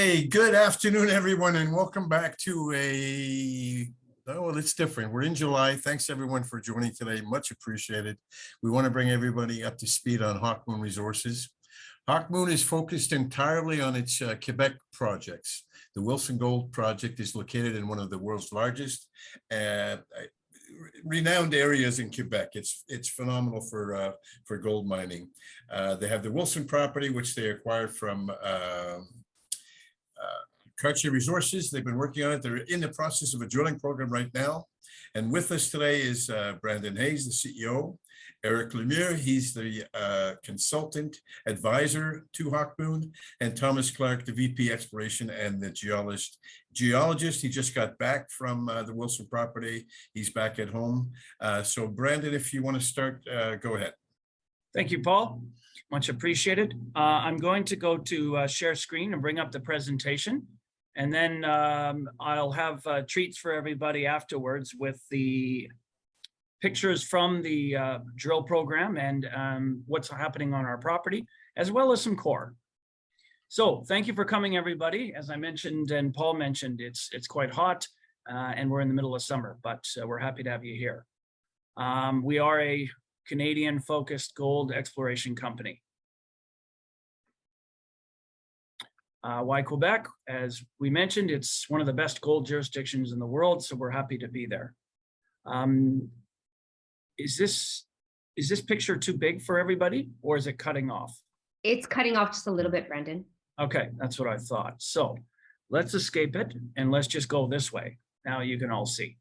Okay, good afternoon, everyone, and welcome back to well, it's different. We're in July. Thanks, everyone, for joining today. Much appreciated. We want to bring everybody up to speed on Hawkmoon Resources. Hawkmoon is focused entirely on its Quebec projects. The Wilson Gold Project is located in one of the world's largest renowned areas in Quebec. It's phenomenal for gold mining. They have the Wilson property, which they acquired from Hawkmoon Resources. They've been working on it. They're in the process of a drilling program right now. And with us today is Brandon Hayes, the CEO, Eric Lemieux, he's the consultant advisor to Hawkmoon, and Thomas Clark, the VP Exploration and the geologist. He just got back from the Wilson property. He's back at home. So Brandon, if you want to start, go ahead. Thank you, Paul. Much appreciated. I'm going to go to share screen and bring up the presentation. And then I'll have treats for everybody afterwards with the pictures from the drill program and what's happening on our property, as well as some core. So thank you for coming, everybody. As I mentioned and Paul mentioned, it's quite hot and we're in the middle of summer, but we're happy to have you here. We are a Canadian-focused gold exploration company. Why Quebec? As we mentioned, it's one of the best gold jurisdictions in the world, so we're happy to be there. Is this picture too big for everybody, or is it cutting off? It's cutting off just a little bit, Brendan. Okay, that's what I thought. So let's escape it and let's just go this way. Now you can all see.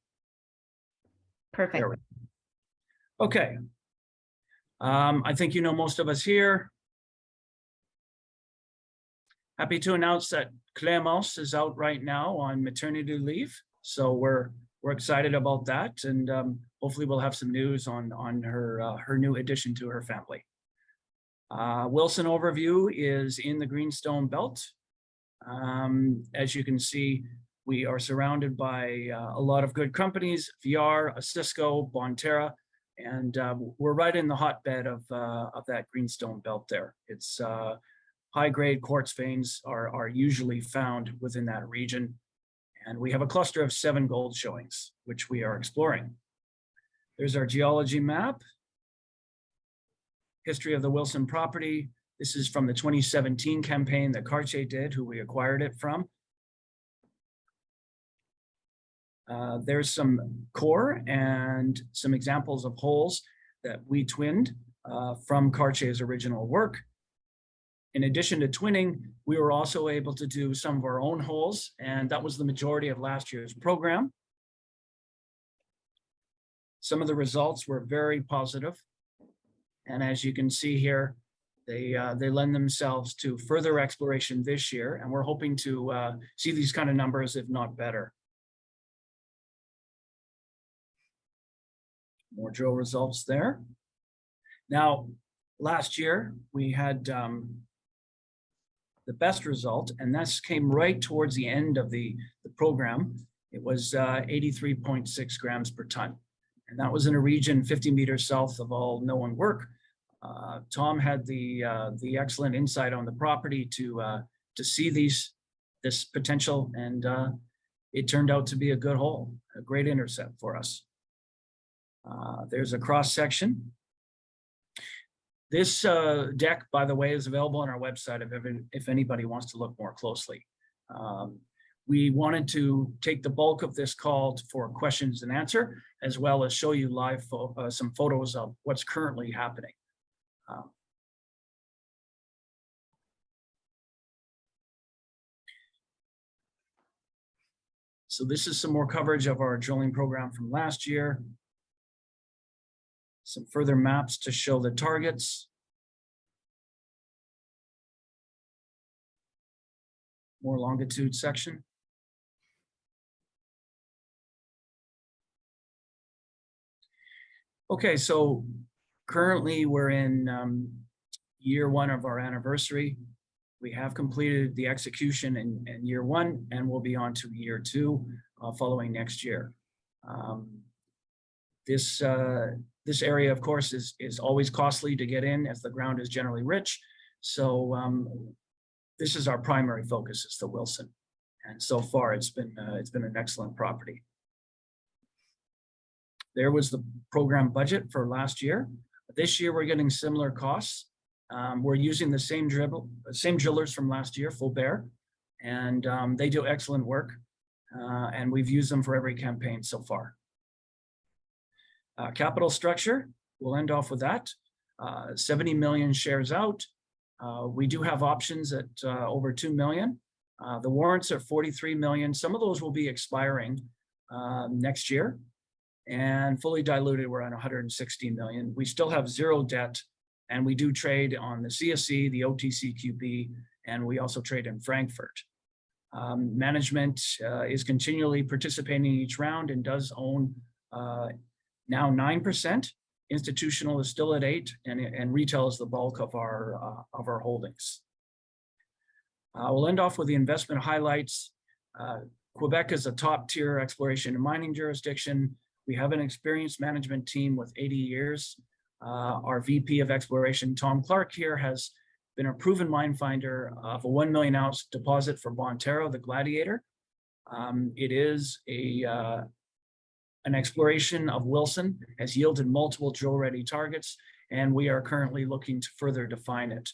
Perfect. Okay. I think you know most of us here. Happy to announce that Clémence is out right now on maternity leave. So we're excited about that, and hopefully we'll have some news on her new addition to her family. Wilson overview is in the Greenstone Belt. As you can see, we are surrounded by a lot of good companies: VR, Cisco, Bonterra, and we're right in the hotbed of that Greenstone Belt there. It's high-grade quartz veins are usually found within that region. And we have a cluster of 7 gold showings, which we are exploring. There's our geology map. History of the Wilson property. This is from the 2017 campaign that Cartier did, who we acquired it from. There's some core and some examples of holes that we twinned from Cartier's original work. In addition to twinning, we were also able to do some of our own holes, and that was the majority of last year's program. Some of the results were very positive. And as you can see here, they lend themselves to further exploration this year, and we're hoping to see these kind of numbers, if not better. More drill results there. Now, last year, we had the best result, and this came right towards the end of the program. It was 83.6 grams per ton. And that was in a region 50 meters south of all known work. Tom had the excellent insight on the property to see this potential, and it turned out to be a good hole, a great intercept for us. There's a cross section. This deck, by the way, is available on our website if anybody wants to look more closely. We wanted to take the bulk of this call for questions and answer, as well as show you live some photos of what's currently happening. So this is some more coverage of our drilling program from last year. Some further maps to show the targets. More longitude section. Okay, so currently we're in year 1 of our anniversary. We have completed the execution in year 1, and we'll be on to year 2 following next year. This area, of course, is always costly to get in, as the ground is generally rich. So this is our primary focus, is the Wilson. And so far it's been an excellent property. There was the program budget for last year. This year we're getting similar costs. We're using the same drillers from last year, Full Bear, and they do excellent work. And we've used them for every campaign so far. Capital structure, we'll end off with that. 70 million shares out. We do have options at over 2 million. The warrants are 43 million. Some of those will be expiring next year. And fully diluted, we're on 160 million. We still have zero debt, and we do trade on the CSE, the OTCQB, and we also trade in Frankfurt. Management is continually participating in each round and does own now 9%. Institutional is still at 8%, and retail is the bulk of our holdings. We'll end off with the investment highlights. Quebec is a top-tier exploration and mining jurisdiction. We have an experienced management team with 80 years. Our VP of exploration, Tom Clark, here has been a proven mine finder of a 1 million ounce deposit for Bonterra, the Gladiator. It is an exploration of Wilson, has yielded multiple drill-ready targets, and we are currently looking to further define it.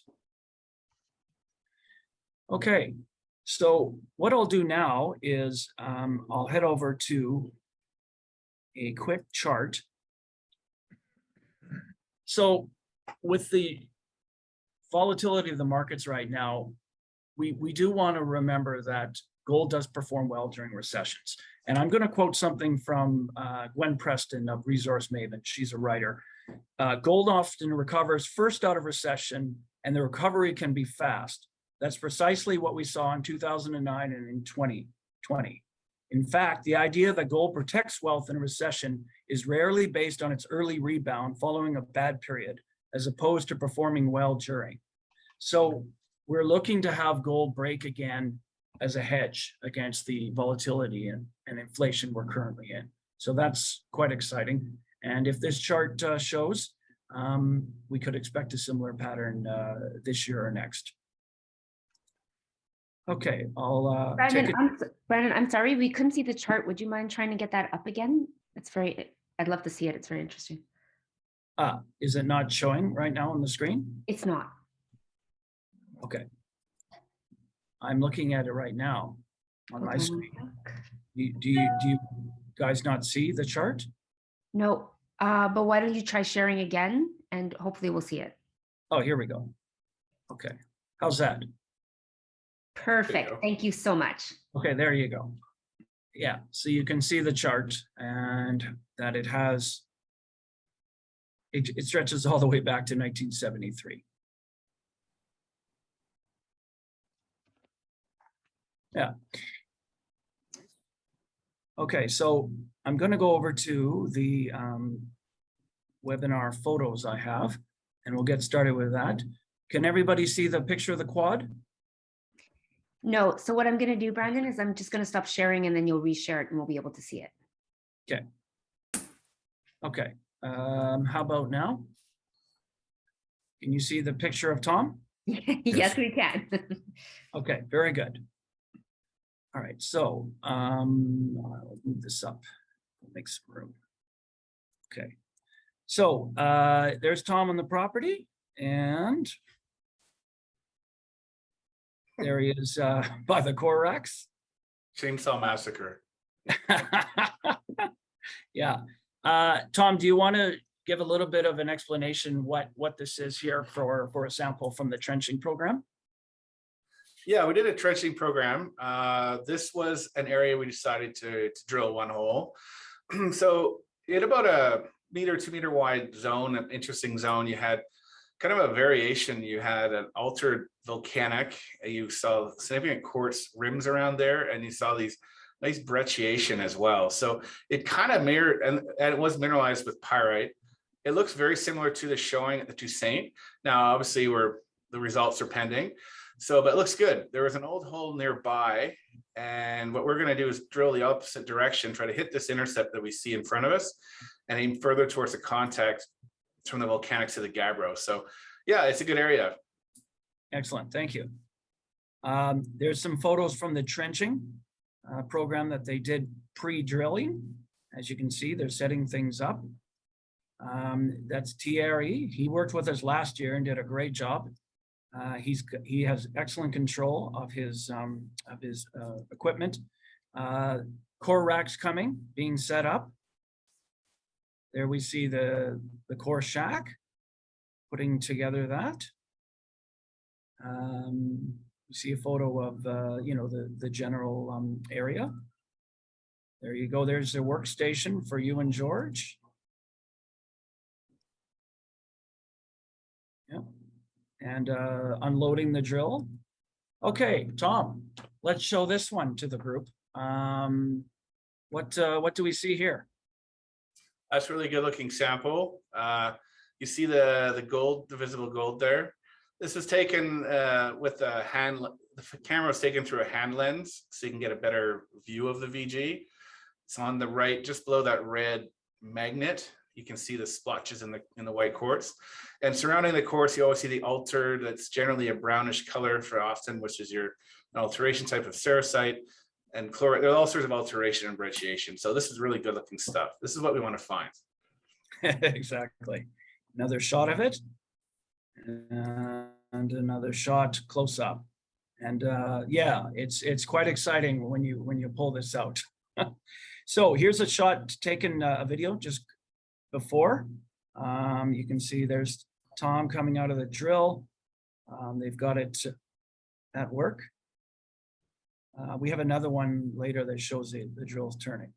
Okay, so what I'll do now is I'll head over to a quick chart. So with the volatility of the markets right now, we do want to remember that gold does perform well during recessions. And I'm going to quote something from Gwen Preston of Resource Maven. She's a writer. Gold often recovers first out of recession, and the recovery can be fast. That's precisely what we saw in 2009 and in 2020. In fact, the idea that gold protects wealth in a recession is rarely based on its early rebound following a bad period, as opposed to performing well during. So we're looking to have gold break again as a hedge against the volatility and inflation we're currently in. So that's quite exciting. And if this chart shows, we could expect a similar pattern this year or next. Okay, I'll Brandon, I'm sorry, we couldn't see the chart. Would you mind trying to get that up again? I'd love to see it. It's very interesting. Is it not showing right now on the screen? It's not. Okay. I'm looking at it right now on my screen. Do you guys not see the chart? No, but why don't you try sharing again and hopefully we'll see it. Oh, here we go. Okay, how's that? Perfect, thank you so much. Okay, there you go. Yeah, so you can see the chart and that it has, it stretches all the way back to 1973. Yeah. Okay, so I'm going to go over to the webinar photos I have, and we'll get started with that. Can everybody see the picture of the quad? No, so what I'm going to do, Brandon, is I'm just going to stop sharing and then you'll reshare it and we'll be able to see it. Okay. Okay, how about now? Can you see the picture of Tom? Yes, we can. Okay, very good. All right, so I'll move this up, make some room. Okay, so there's Tom on the property, and there he is by the Corax. Chainsaw Massacre. Yeah. Tom, do you want to give a little bit of an explanation what this is here for a sample from the trenching program? Yeah, we did a trenching program. This was an area we decided to drill one hole. So in about a 2 meter wide zone, an interesting zone, you had kind of a variation. You had an altered volcanic, you saw significant quartz rims around there, and you saw these nice brecciation as well. So it kind of mirrored, and it was mineralized with pyrite. It looks very similar to the showing at the Toussaint. Now, obviously, the results are pending. So, but it looks good. There was an old hole nearby, and what we're going to do is drill the opposite direction, try to hit this intercept that we see in front of us, and aim further towards the contact from the volcanics to the gabbro. So, yeah, it's a good area. Excellent, thank you. There's some photos from the trenching program that they did pre-drilling. As you can see, they're setting things up. That's Thierry. He worked with us last year and did a great job. He has excellent control of his equipment. Core racks being set up. There we see the core shack, putting together that. You see a photo of the general area. There you go. There's their workstation for you and George. Yeah, and unloading the drill. Okay, Tom, let's show this one to the group. What do we see here? That's a really good looking sample. You see the gold, the visible gold there. This was taken with a hand. The camera was taken through a hand lens, so you can get a better view of the VG. It's on the right, just below that red magnet. You can see the splotches in the white quartz, and surrounding the quartz, you always see the altar. That's generally a brownish color for often, which is your alteration type of cerussite and chlorite. There are all sorts of alteration and brecciation. So this is really good looking stuff. This is what we want to find. Exactly. Another shot of it. And another shot close up, and yeah, it's quite exciting when you pull this out. So here's a shot taken, a video just before. You can see there's Tom coming out of the drill. They've got it at work. We have another one later that shows the drills turning.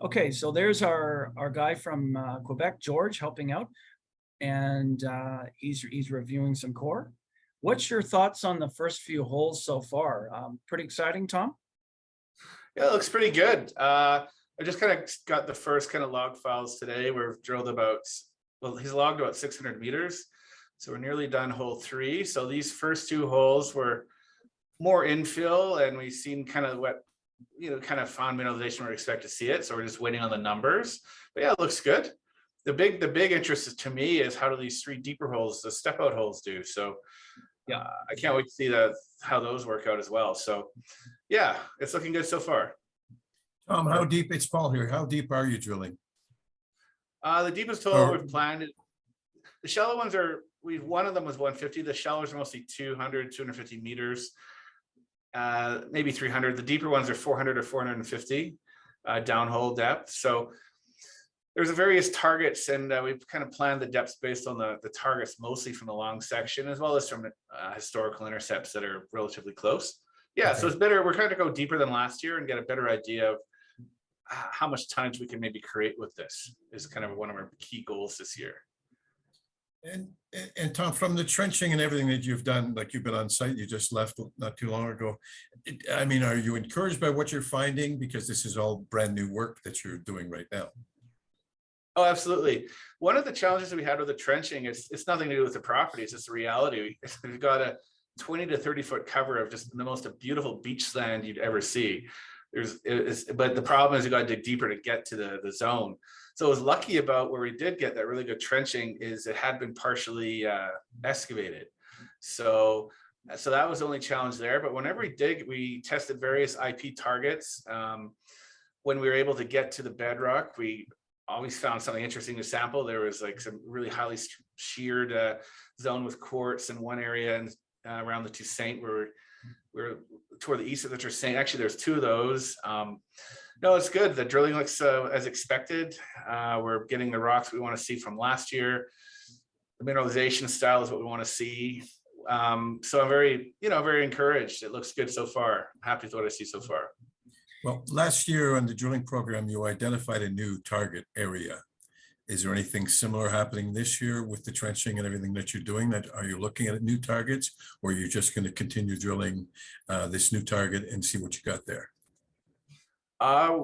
Okay, so there's our guy from Quebec, George, helping out. And he's reviewing some core. What's your thoughts on the first few holes so far? Pretty exciting, Tom? Yeah, it looks pretty good. I just kind of got the first kind of log files today. We've drilled he's logged about 600 meters. So we're nearly done hole 3. So these first 2 holes were more infill, and we've seen kind of what, kind of found mineralization where we expect to see it. So we're just waiting on the numbers. But yeah, it looks good. The big interest to me is how do these 3 deeper holes, the step out holes, do. So yeah, I can't wait to see how those work out as well. So yeah, it's looking good so far. Tom, how deep, it's Paul here, how deep are you drilling? The deepest hole we've planned, the shallow ones are, one of them was 150. The shallows are mostly 200, 250 meters, maybe 300. The deeper ones are 400 or 450 downhole depth. So there's various targets, and we've kind of planned the depths based on the targets, mostly from the long section, as well as from historical intercepts that are relatively close. Yeah, okay. So it's better. We're trying to go deeper than last year and get a better idea of how much tonnage we can maybe create with this. Is kind of one of our key goals this year. And Tom, from the trenching and everything that you've done, like you've been on site, you just left not too long ago. I mean, are you encouraged by what you're finding? Because this is all brand new work that you're doing right now. Oh, absolutely. One of the challenges that we had with the trenching is it's nothing to do with the property. It's just a reality. We've got a 20 to 30 foot cover of just the most beautiful beach sand you'd ever see. But the problem is you got to dig deeper to get to the zone. So I was lucky about where we did get that really good trenching is it had been partially excavated. So that was the only challenge there. But whenever we dig, we tested various IP targets. When we were able to get to the bedrock, we always found something interesting to sample. There was like some really highly sheared zone with quartz in one area, and around the Toussaint, where we're toward the east of the Toussaint. Actually, there's 2 of those. No, it's good. The drilling looks as expected. We're getting the rocks we want to see from last year. The mineralization style is what we want to see. So I'm very encouraged. It looks good so far. I'm happy with what I see so far. Well, last year on the drilling program, you identified a new target area. Is there anything similar happening this year with the trenching and everything that you're doing? Are you looking at new targets, or are you just going to continue drilling this new target and see what you got there?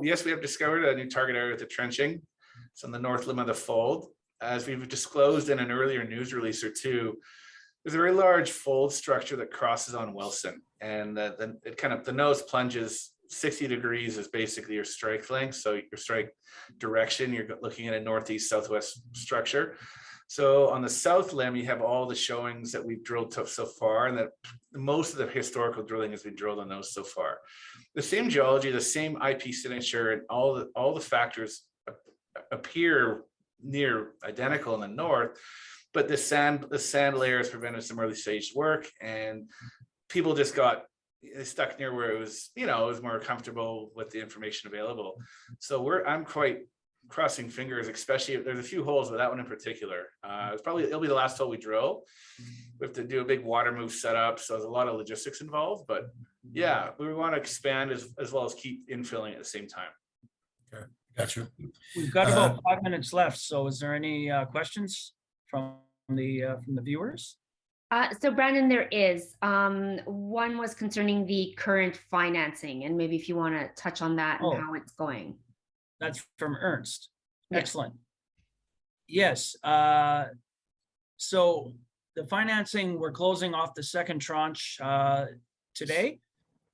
Yes, we have discovered a new target area with the trenching. It's on the north limb of the fold. As we've disclosed in an earlier news release or 2, there's a very large fold structure that crosses on Wilson, and the nose plunges 60 degrees is basically your strike length. So your strike direction, you're looking at a northeast southwest structure. So on the south limb, you have all the showings that we've drilled so far, and that most of the historical drilling has been drilled on those so far. The same geology, the same IP signature, and all the factors appear near identical in the north, but the sand layers prevented some early stage work, and people just got stuck near where it was, it was more comfortable with the information available. So I'm quite crossing fingers, especially if there's a few holes, but that one in particular, it'll be the last hole we drill. We have to do a big water move setup, so there's a lot of logistics involved, but yeah, we want to expand as well as keep infilling at the same time. Okay, gotcha. We've got about 5 minutes left. So is there any questions from the viewers? So Brandon, there is. One was concerning the current financing, and maybe if you want to touch on that and how it's going. That's from Ernst. Yes. Excellent. Yes. So the financing, we're closing off the second tranche today.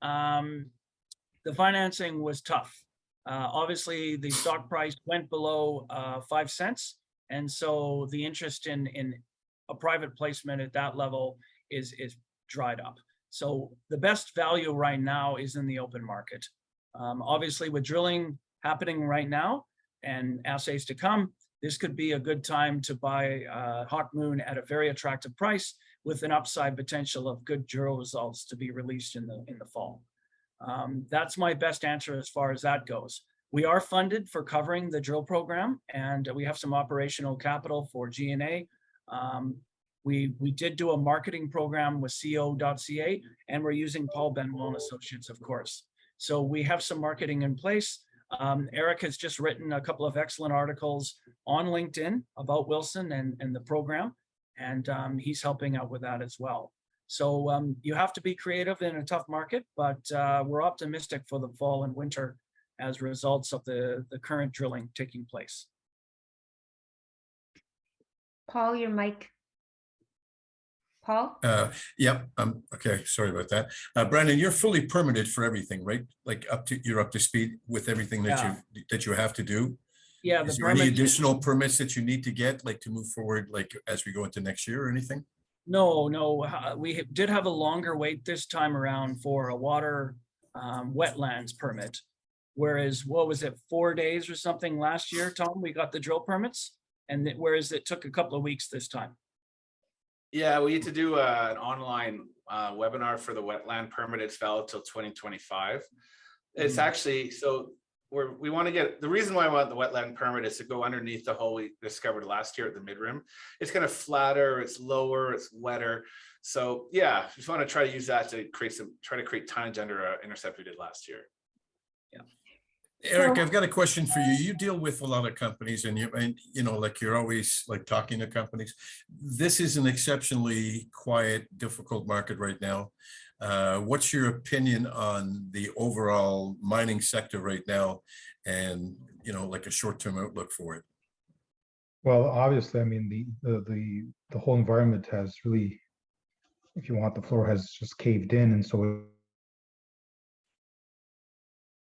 The financing was tough. Obviously, the stock price went below 5 cents. And so the interest in a private placement at that level is dried up. So the best value right now is in the open market. Obviously, with drilling happening right now and assays to come, this could be a good time to buy Hawkmoon at a very attractive price with an upside potential of good drill results to be released in the fall. That's my best answer as far as that goes. We are funded for covering the drill program, and we have some operational capital for G&A. We did do a marketing program with co.ca, and we're using Paul Benwell and Associates, of course. So we have some marketing in place. Eric has just written a couple of excellent articles on LinkedIn about Wilson and the program, and he's helping out with that as well. So you have to be creative in a tough market, but we're optimistic for the fall and winter as results of the current drilling taking place. Paul, your mic. Paul? Yep. Okay. Sorry about that. Brandon, you're fully permitted for everything, right? Like you're up to speed with everything that you have to do. Yeah. Is there any additional permits that you need to get, like to move forward, like as we go into next year or anything? No. We did have a longer wait this time around for a water wetlands permit. Whereas, what was it, 4 days or something last year, Tom? We got the drill permits, and whereas it took a couple of weeks this time. Yeah, we need to do an online webinar for the wetland permit. It's valid till 2025. It's actually, so we want to get, the reason why I want the wetland permit is to go underneath the hole we discovered last year at the mid-rim. It's kind of flatter, it's lower, it's wetter. So yeah, just want to try to use that to try to create tonnage under an intercept we did last year. Yeah. Eric, I've got a question for you. You deal with a lot of companies, and like you're always like talking to companies. This is an exceptionally quiet, difficult market right now. What's your opinion on the overall mining sector right now, and like a short-term outlook for it? Well, obviously, I mean, the whole environment has really, if you want, the floor has just caved in, and so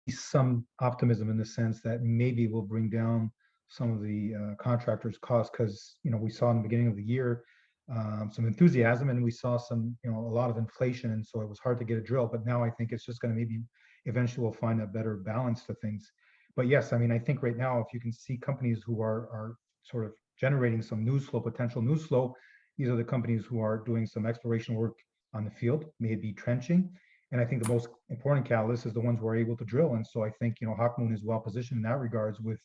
some optimism in the sense that maybe it will bring down some of the contractors' costs, because we saw in the beginning of the year some enthusiasm, and we saw some a lot of inflation, and so it was hard to get a drill. But now I think it's just going to maybe eventually we'll find a better balance to things. But yes, I mean, I think right now if you can see companies who are sort of generating some news flow, potential news flow, these are the companies who are doing some exploration work on the field, maybe trenching. And I think the most important catalyst is the ones who are able to drill. And so I think, Hawkmoon is well positioned in that regards with,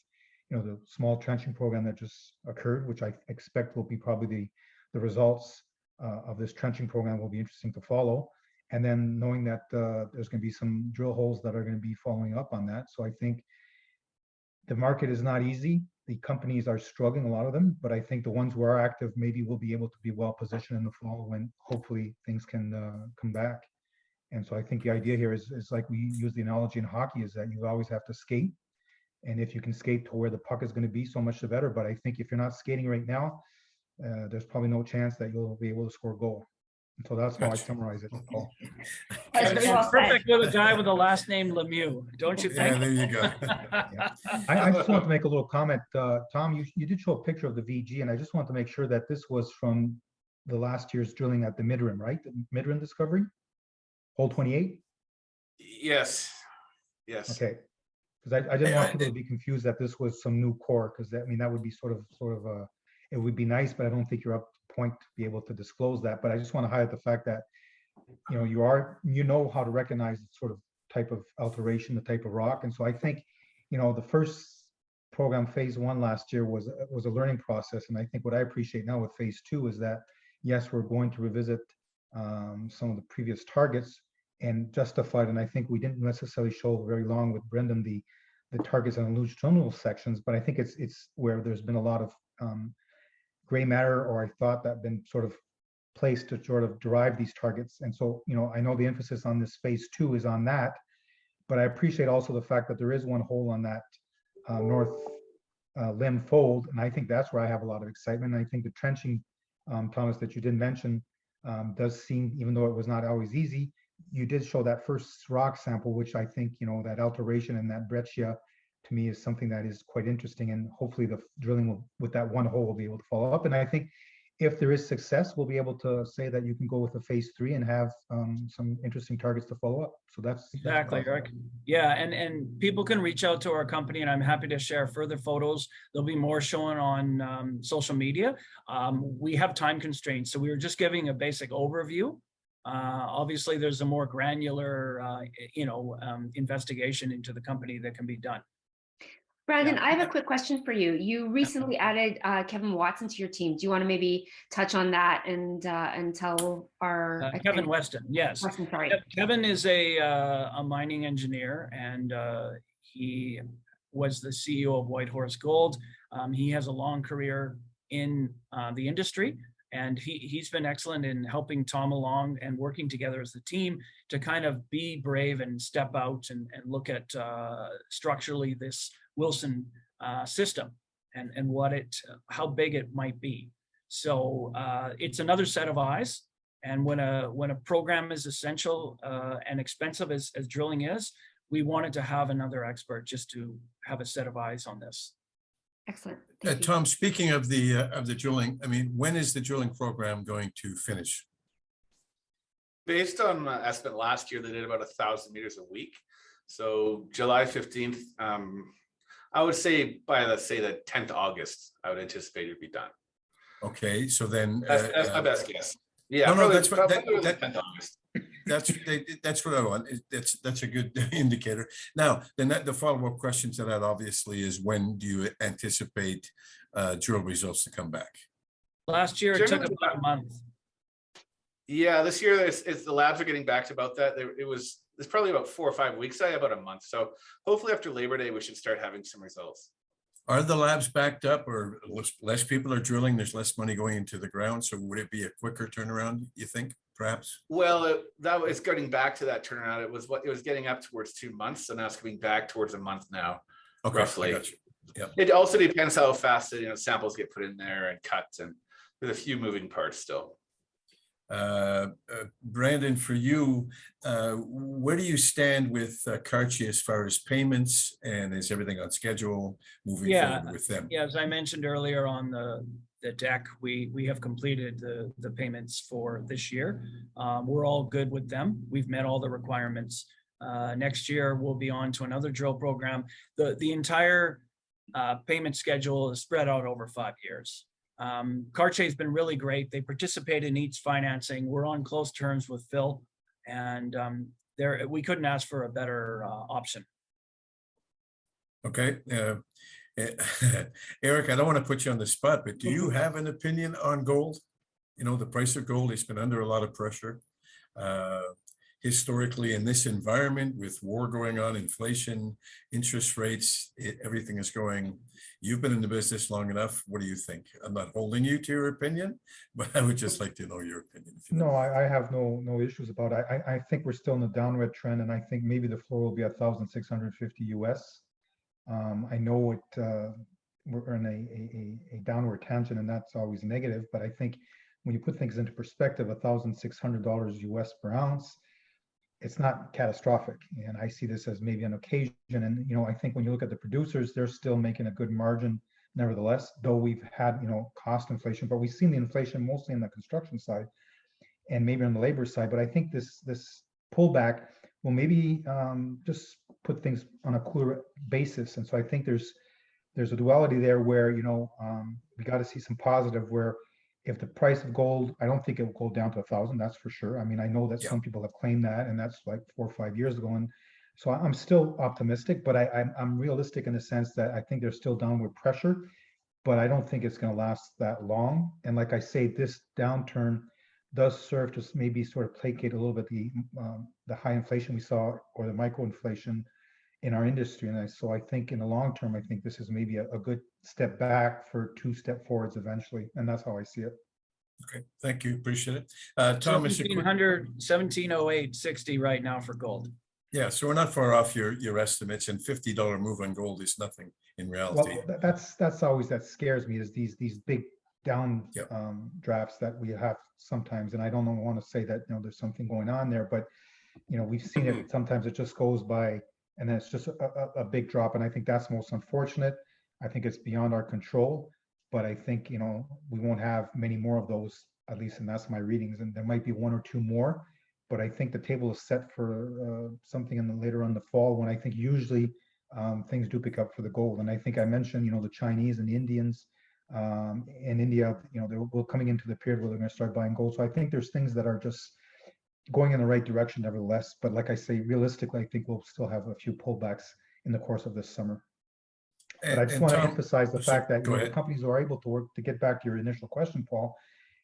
the small trenching program that just occurred, which I expect will be probably the results of this trenching program will be interesting to follow. And then knowing that there's going to be some drill holes that are going to be following up on that. So I think the market is not easy. The companies are struggling, a lot of them, but I think the ones who are active maybe will be able to be well positioned in the fall when hopefully things can come back. And so I think the idea here is like we use the analogy in hockey, is that you always have to skate. And if you can skate to where the puck is going to be, so much the better. But I think if you're not skating right now, there's probably no chance that you'll be able to score a goal. And so that's how I Gotcha. summarize it, Paul. That's And very well said. perfect with a guy with the last name Lemieux, don't you Yeah, think? there you go. I just want to make a little comment. Tom, you did show a picture of the VG, and I just want to make sure that this was from the last year's drilling at the Midrim, right? The Midrim discovery, hole 28? Yes, yes. Okay. Because I didn't want I- people to be confused that this was some new core, because that, I mean, that would be sort of it would be nice, but I don't think you're up to point to be able to disclose that. But I just want to highlight the fact that, you know, you know how to recognize the sort of type of alteration, the type of rock. And so I think, you know, the first program, phase 1 last year was a learning process. And I think what I appreciate now with phase 2 is that, yes, we're going to revisit some of the previous targets and justify it. And I think we didn't necessarily show very long with Brendan the targets on the longitudinal sections, but I think it's where there's been a lot of gray matter, or I thought that been sort of placed to sort of derive these targets. And so, you know, I know the emphasis on this phase 2 is on that, but I appreciate also the fact that there is one hole on that north limb fold, and I think that's where I have a lot of excitement. And I think the trenching, Thomas, that you didn't mention, does seem, even though it was not always easy, you did show that first rock sample, which I think, you know, that alteration and that breccia to me is something that is quite interesting, and hopefully the drilling with that one hole will be able to follow up. And I think if there is success, we'll be able to say that you can go with a phase 3 and have some interesting targets to follow up. So that's Exactly, Eric. Yeah, and people can reach out to our company, and I'm happy to share further photos. There'll be more shown on social media. We have time constraints, so we were just giving a basic overview. Obviously, there's a more granular, investigation into the company that can be done. Brandon, Yeah. I have a quick question for you. You recently added Kevin Watson to your team. Do you want to maybe touch on that and tell our Kevin Weston, yes. Weston, sorry. Kevin is a mining engineer, and he was the CEO of Whitehorse Gold. He has a long career in the industry, and he's been excellent in helping Tom along and working together as a team to kind of be brave and step out and look at structurally this Wilson system and how big it might be. So it's another set of eyes. And when a program is essential and expensive as drilling is, we wanted to have another expert just to have a set of eyes on this. Excellent. Thank you. Tom, speaking of the drilling, I mean, when is the drilling program going to finish? Based on estimate last year, they did about 1,000 meters a week. So July 15th, I would say by, let's say, the 10th of August, I would anticipate it'd be done. Okay, so then That's my best guess. Yeah, no, probably, that's what probably the 10th of August. that's what I want. That's a good indicator. Now, then the follow-up question to that obviously is, when do you anticipate drill results to come back? Last year, it took about a month. Yeah, this year it's the labs are getting back to about that. It's probably about 4 or 5 weeks, about a month. So hopefully after Labor Day, we should start having some results. Are the labs backed up, or less people are drilling? There's less money going into the ground. So would it be a quicker turnaround, you think, perhaps? Well, that was getting back to that turnaround. It was getting up towards 2 months, so now it's coming back towards a month now, Okay, roughly. I got you. Yeah. It also depends how fast samples get put in there and cut, and there's a few moving parts still. Brandon, for you, where do you stand with Cartier as far as payments, and is everything on schedule moving forward with them? Yeah, as I mentioned earlier on the deck, we have completed the payments for this year. We're all good with them. We've met all the requirements. Next year, we'll be on to another drill program. The entire payment schedule is spread out over 5 years. Cartier has been really great. They participate in each financing. We're on close terms with Phil, and we couldn't ask for a better option. Okay. Eric, I don't want to put you on the spot, but do you have an opinion on gold? You know, the price of gold has been under a lot of pressure. Historically, in this environment with war going on, inflation, interest rates, everything is going. You've been in the business long enough. What do you think? I'm not holding you to your opinion, but I would just like to know your opinion. No, I have no issues about it. I think we're still in a downward trend, and I think maybe the floor will be 1,650 US. I know we're in a downward tangent, and that's always negative, but I think when you put things into perspective, $1,600 US per ounce, it's not catastrophic. And I see this as maybe an occasion. And, I think when you look at the producers, they're still making a good margin nevertheless, though we've had, cost inflation, but we've seen the inflation mostly on the construction side and maybe on the labor side. But I think this pullback will maybe just put things on a cooler basis. And so I think there's a duality there where, we got to see some positive where if the price of gold, I don't think it will go down to 1,000, that's for sure. I mean, I know that some people have claimed that, and that's like 4 or 5 years ago. And so I'm still optimistic, but I'm realistic in the sense that I think there's still downward pressure, but I don't think it's going to last that long. And like I say, this downturn does serve to maybe sort of placate a little bit the high inflation we saw or the microinflation in our industry. And so I think in the long term, I think this is maybe a good step back for 2 step forwards eventually. And that's how I see it. Okay, thank you. Appreciate it. Thomas, 1700, 1708, 60 right now for gold. Yeah, so we're not far off your estimates, and $50 move on gold is nothing in reality. Well, that's always that scares me, is these big down drafts that we have sometimes. And I don't want to say that there's something going on there, but we've seen it. Sometimes it just goes by and then it's just a big drop. And I think that's most unfortunate. I think it's beyond our control, but I think we won't have many more of those, at least, and that's my readings. And there might be 1 or 2 more, but I think the table is set for something later on the fall, when I think usually things do pick up for the gold. And I think I mentioned the Chinese and the Indians in India, they're coming into the period where they're going to start buying gold. So I think there's things that are just going in the right direction nevertheless. But like I say, realistically, I think we'll still have a few pullbacks in the course of this summer. But I just want to emphasize the fact that the companies are able to work, to get back to your initial question, Paul,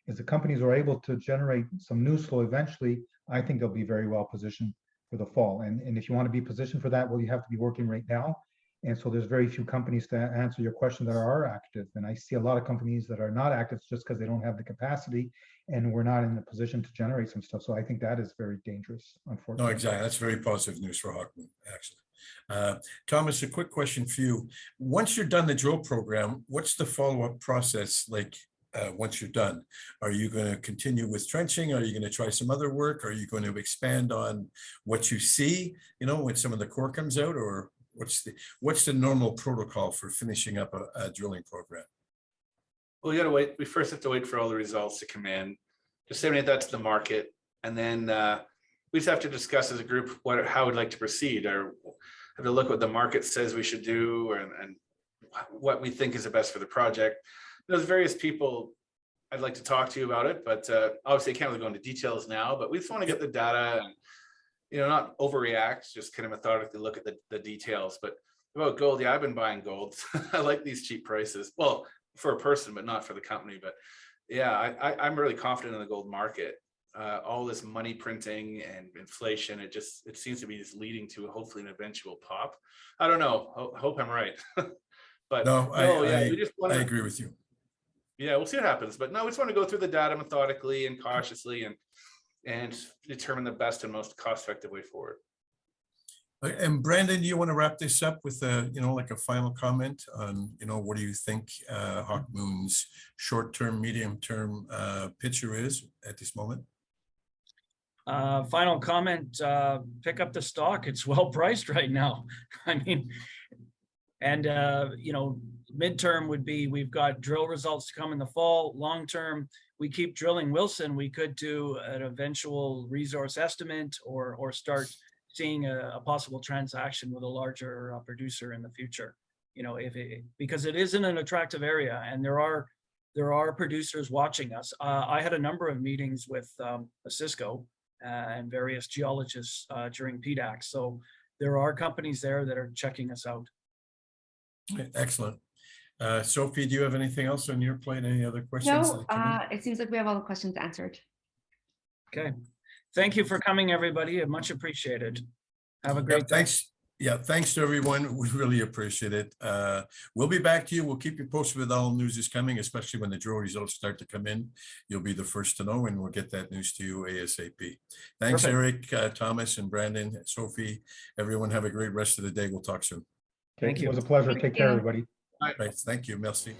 is the companies are able to generate some news flow eventually. I think they'll be very well positioned for the fall. And if you want to be positioned for that, well, you have to be working right now. And so there's very few companies, to answer your question, that are active. And I see a lot of companies that are not active just because they don't have the capacity and we're not in a position to generate some stuff. So I think that is very dangerous, unfortunately. No, exactly. That's very positive news for Hawkmoon, actually. Thomas, a quick question for you. Once you're done the drill program, what's the follow-up process like once you're done? Are you going to continue with trenching? Are you going to try some other work? Are you going to expand on what you see, when some of the core comes out? Or what's the normal protocol for finishing up a drilling program? Well, we got to wait. We first have to wait for all the results to come in, disseminate that to the market, and then we just have to discuss as a group how we'd like to proceed, or have to look what the market says we should do, and what we think is the best for the project. There's various people I'd like to talk to you about it, but obviously I can't really go into details now. But we just want to get the data and not overreact, just kind of methodically look at the details. But about gold, I've been buying gold. I like these cheap prices. Well, for a person, but not for the company. But yeah, I'm really confident in the gold market. All this money printing and inflation, it seems to be just leading to hopefully an eventual pop. I don't know. Hope I'm right. But I agree with you. Yeah, we'll see what happens. But no, we just want to go through the data methodically and cautiously and determine the best and most cost-effective way forward. And Brandon, do you want to wrap this up with like a final comment on, what do you think Hawkmoon's short-term, medium-term picture is at this moment? Final comment, pick up the stock. It's well priced right now. I mean, and midterm would be, we've got drill results to come in the fall. Long term, we keep drilling Wilson, we could do an eventual resource estimate or start seeing a possible transaction with a larger producer in the future. Because it isn't an attractive area, and there are producers watching us. I had a number of meetings with Cisco and various geologists during PDAC. So there are companies there that are checking us out. Excellent. Sophie, do you have anything else on your plate? Any other questions? No, it seems like we have all the questions answered. Okay. Thank you for coming, everybody. Much appreciated. Have a great day. Thanks. Yeah, thanks to everyone. We really appreciate it. We'll be back to you. We'll keep you posted with all news is coming, especially when the drill results start to come in. You'll be the first to know, and we'll get that news to you ASAP. Thanks, Eric, Thomas, and Brandon, Sophie. Everyone have a great rest of the day. We'll talk soon. Thank you. It was a pleasure. Take care, everybody. Right. Thank you. Merci.